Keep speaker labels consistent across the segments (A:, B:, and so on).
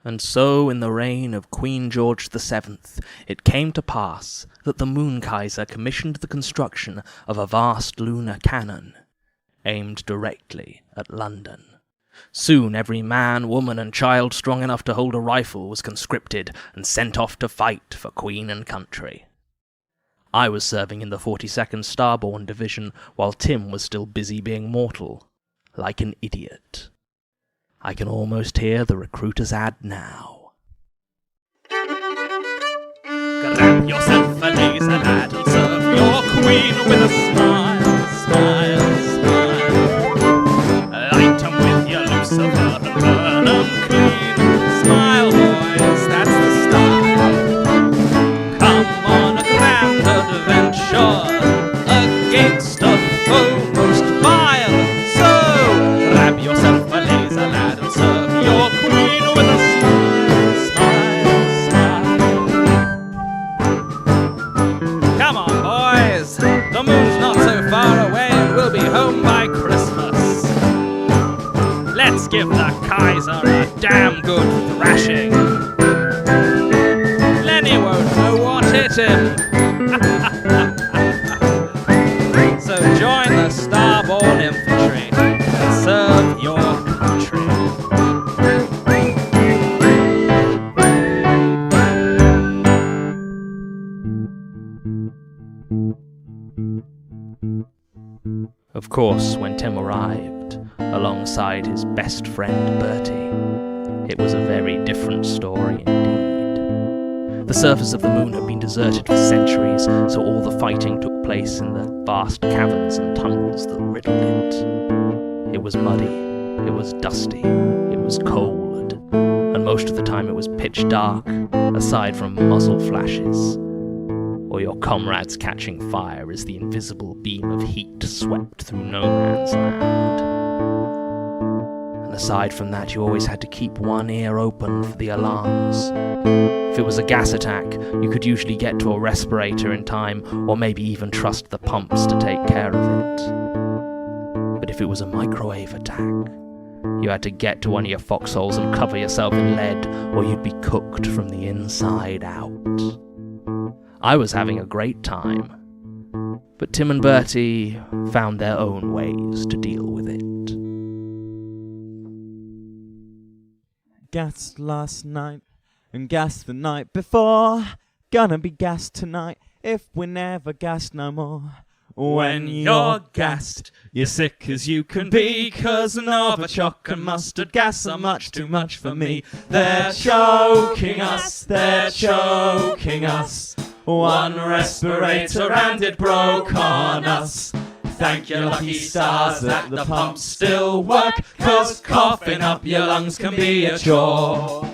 A: And so, in the reign of Queen George VII, it came to pass that the Moon Kaiser commissioned the construction of a vast lunar cannon, aimed directly at London. Soon every man, woman, and child strong enough to hold a rifle was conscripted and sent off to fight for Queen and country. I was serving in the 42nd Starborne Division, while Tim was still busy being mortal, like an idiot. I can almost hear the recruiter's ad now.
B: Grab yourself a laser lad and serve your queen with a smile, smile, smile. Light 'em with your Lucifer and burn 'em clean. Smile, boys, that's the style. Come on a grand adventure against a foe most vile. So, grab yourself a laser lad and serve your queen with a smile, smile, smile. Come on, boys, the moon's not so far away and we'll be home by Christmas. Let's give the Kaiser a damn good thrashing. Lenny won't know what hit him. So join the Starborne Infantry and serve your country.
A: Of course, when Tim arrived, alongside his best friend Bertie, it was a very different story indeed. The surface of the moon had been deserted for centuries, so all the fighting took place in the vast caverns and tunnels that riddled it. It was muddy, it was dusty, it was cold, and most of the time it was pitch dark, aside from muzzle flashes, or your comrades catching fire as the invisible beam of heat swept through no man's land. And aside from that, you always had to keep one ear open for the alarms. If it was a gas attack, you could usually get to a respirator in time, or maybe even trust the pumps to take care of it. But if it was a microwave attack, you had to get to one of your foxholes and cover yourself in lead, or you'd be cooked from the inside out. I was having a great time, but Tim and Bertie found their own ways to deal with it.
C: Gassed last night and gassed the night before. Gonna be gassed tonight if we never gas no more.
B: When you're gassed, you're sick as you can be, 'cause Novichok and mustard gas are much too much for me. They're choking us, they're choking us. One respirator and it broke on us. Thank your lucky stars that the pumps still work, 'cause coughing up your lungs can be a chore.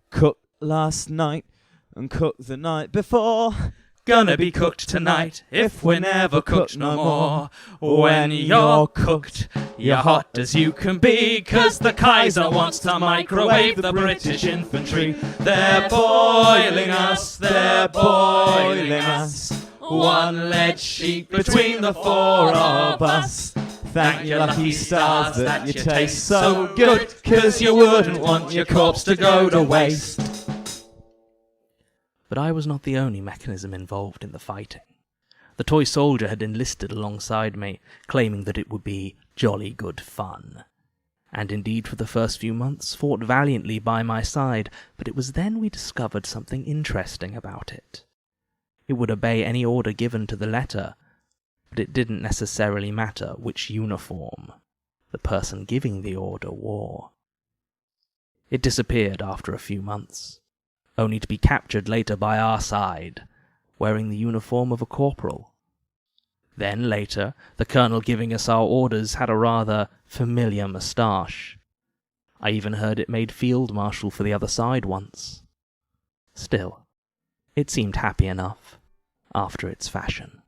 C: Cooked last night and cooked the night before.
B: Gonna be cooked tonight if we never cooked no more. When you're cooked, you're hot as you can be, 'cause the Kaiser wants to microwave the British infantry. They're boiling us, they're boiling us. One lead sheet between the four of us. Thank your lucky stars that you taste so good, 'cause you wouldn't want your corpse to go to waste.
A: But I was not the only mechanism involved in the fighting. The toy soldier had enlisted alongside me, claiming that it would be jolly good fun, and indeed for the first few months fought valiantly by my side, but it was then we discovered something interesting about it. It would obey any order given to the letter, but it didn't necessarily matter which uniform the person giving the order wore. It disappeared after a few months, only to be captured later by our side, wearing the uniform of a corporal. Then, later, the colonel giving us our orders had a rather familiar moustache. I even heard it made field marshal for the other side once. Still, it seemed happy enough, after its fashion.